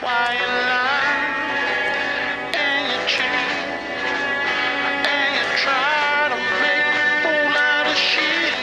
Why you lie and you cheat and you try to make a fool out of shit.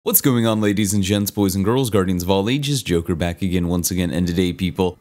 What's going on, ladies and gents, boys and girls, guardians of all ages, Joker back again once again, and today people,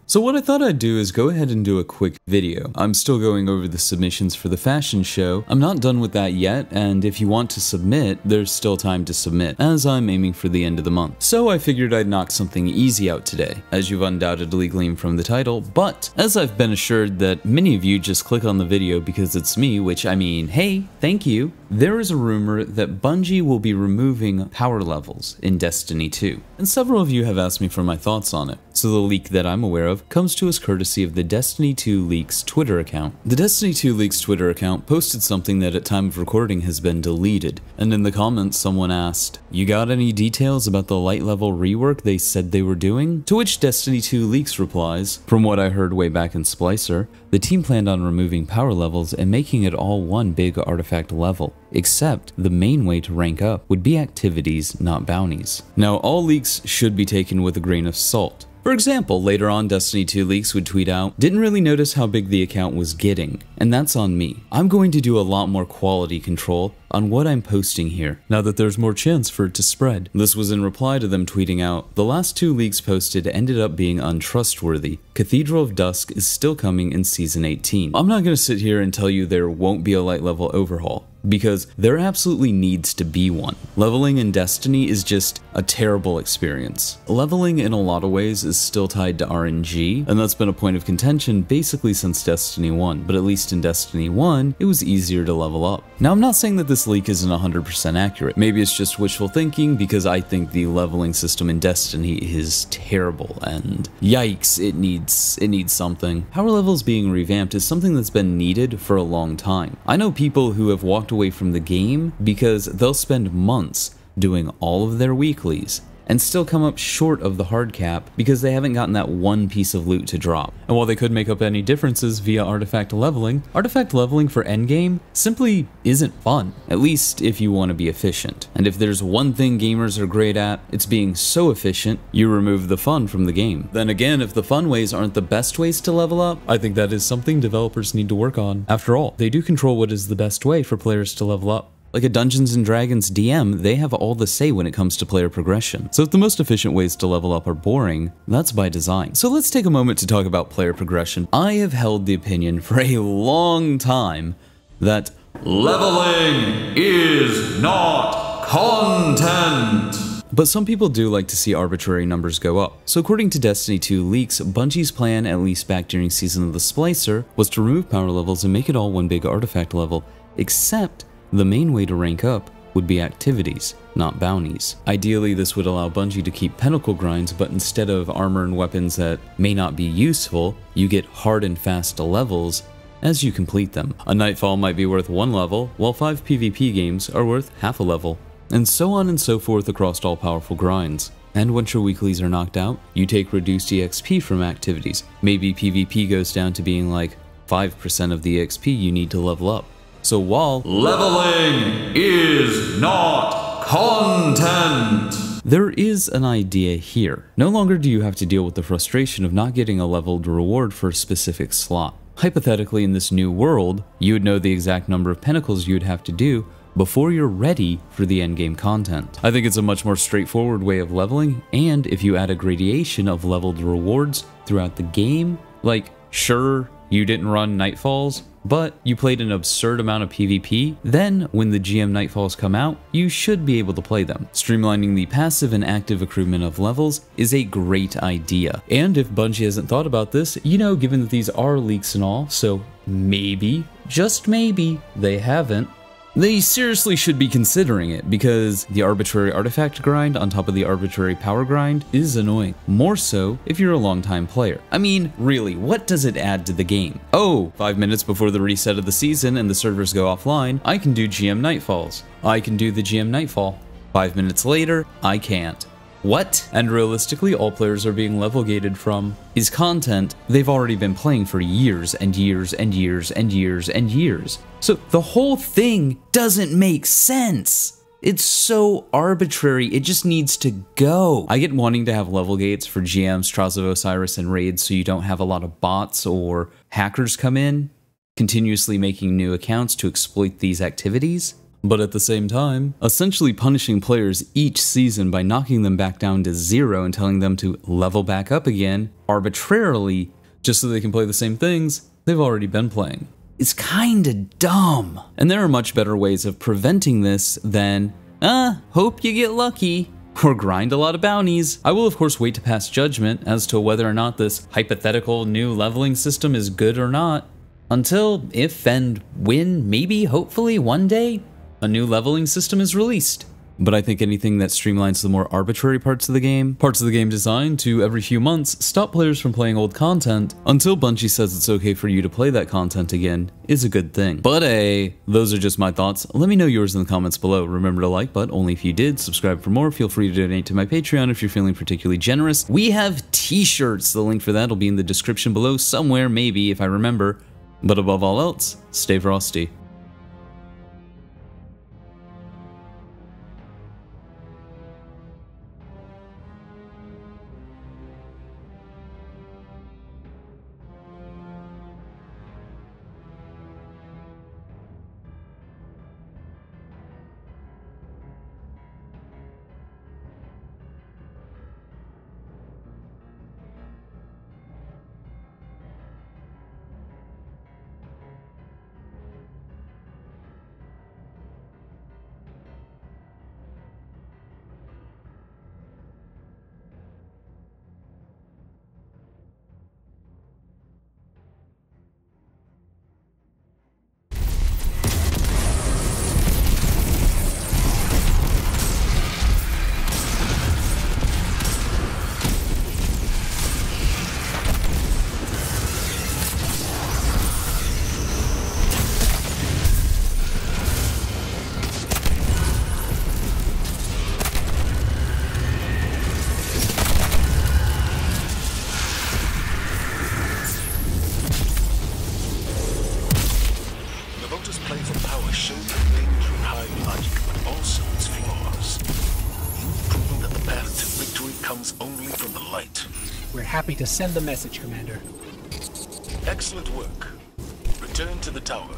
So what I thought I'd do is go ahead and do a quick video. I'm still going over the submissions for the fashion show. I'm not done with that yet, and if you want to submit, there's still time to submit, as I'm aiming for the end of the month. So I figured I'd knock something easy out today, as you've undoubtedly gleaned from the title, but as I've been assured that many of you just click on the video because it's me, which I mean, hey, thank you. There is a rumor that Bungie will be removing power levels in Destiny 2, and several of you have asked me for my thoughts on it. So the leak that I'm aware of comes to us courtesy of the Destiny 2 Leaks Twitter account. The Destiny 2 Leaks Twitter account posted something that at time of recording has been deleted, and in the comments someone asked, "You got any details about the light level rework they said they were doing?" To which Destiny 2 Leaks replies, "From what I heard way back in Splicer, the team planned on removing power levels and making it all one big artifact level, except the main way to rank up would be activities, not bounties." Now, all leaks should be taken with a grain of salt. For example, later on Destiny 2 Leaks would tweet out, "Didn't really notice how big the account was getting," and that's on me. I'm going to do a lot more quality control on what I'm posting here, now that there's more chance for it to spread. This was in reply to them tweeting out, "The last 2 leaks posted ended up being untrustworthy. Cathedral of Dusk is still coming in Season 18. I'm not going to sit here and tell you there won't be a light level overhaul, because there absolutely needs to be one. Leveling in Destiny is just a terrible experience. Leveling in a lot of ways is still tied to RNG, and that's been a point of contention basically since Destiny 1, but at least in Destiny 1, it was easier to level up. Now, I'm not saying that this leak isn't 100% accurate. Maybe it's just wishful thinking, because I think the leveling system in Destiny is terrible, and yikes, it needs something. Power levels being revamped is something that's been needed for a long time. I know people who have walked away from the game because they'll spend months doing all of their weeklies and still come up short of the hard cap because they haven't gotten that one piece of loot to drop. And while they could make up any differences via artifact leveling for endgame simply isn't fun, at least if you want to be efficient. And if there's one thing gamers are great at, it's being so efficient, you remove the fun from the game. Then again, if the fun ways aren't the best ways to level up, I think that is something developers need to work on. After all, they do control what is the best way for players to level up. Like a Dungeons & Dragons DM, they have all the say when it comes to player progression. So if the most efficient ways to level up are boring, that's by design. So let's take a moment to talk about player progression. I have held the opinion for a long time that leveling is not content. But some people do like to see arbitrary numbers go up. So according to Destiny 2 Leaks, Bungie's plan, at least back during Season of the Splicer, was to remove power levels and make it all one big artifact level, except the main way to rank up would be activities, not bounties. Ideally, this would allow Bungie to keep Pinnacle grinds, but instead of armor and weapons that may not be useful, you get hard and fast levels as you complete them. A Nightfall might be worth 1 level, while 5 PvP games are worth half a level, and so on and so forth across all powerful grinds. And once your weeklies are knocked out, you take reduced EXP from activities. Maybe PvP goes down to being like 5% of the EXP you need to level up. So while leveling is not content, there is an idea here. No longer do you have to deal with the frustration of not getting a leveled reward for a specific slot. Hypothetically, in this new world, you would know the exact number of pinnacles you would have to do before you're ready for the endgame content. I think it's a much more straightforward way of leveling, and if you add a gradation of leveled rewards throughout the game, like, sure, you didn't run Nightfalls, but you played an absurd amount of PvP, then when the GM Nightfalls come out, you should be able to play them. Streamlining the passive and active accruement of levels is a great idea. And if Bungie hasn't thought about this, you know, given that these are leaks and all, so maybe, just maybe, they haven't, They seriously should be considering it, because the arbitrary artifact grind on top of the arbitrary power grind is annoying. More so if you're a longtime player. I mean, really, what does it add to the game? Oh, 5 minutes before the reset of the season and the servers go offline, I can do GM Nightfalls. I can do the GM Nightfall. 5 minutes later, I can't. What? And realistically, all players are being level gated from is content they've already been playing for years and years and years and years and years. So the whole thing doesn't make sense. It's so arbitrary, it just needs to go. I get wanting to have level gates for GMs, Trials of Osiris, and raids so you don't have a lot of bots or hackers come in, continuously making new accounts to exploit these activities. But at the same time, essentially punishing players each season by knocking them back down to 0 and telling them to level back up again arbitrarily just so they can play the same things they've already been playing. It's kinda dumb. And there are much better ways of preventing this than, hope you get lucky, or grind a lot of bounties. I will of course wait to pass judgment as to whether or not this hypothetical new leveling system is good or not, until if and when, maybe, hopefully, one day, a new leveling system is released. But I think anything that streamlines the more arbitrary parts of the game designed to, every few months, stop players from playing old content until Bungie says it's okay for you to play that content again, is a good thing. But hey, those are just my thoughts. Let me know yours in the comments below. Remember to like, but only if you did. Subscribe for more. Feel free to donate to my Patreon if you're feeling particularly generous. We have t-shirts. The link for that will be in the description below somewhere, maybe, if I remember. But above all else, stay frosty. Only from the light. We're happy to send the message, Commander. Excellent work. Return to the tower.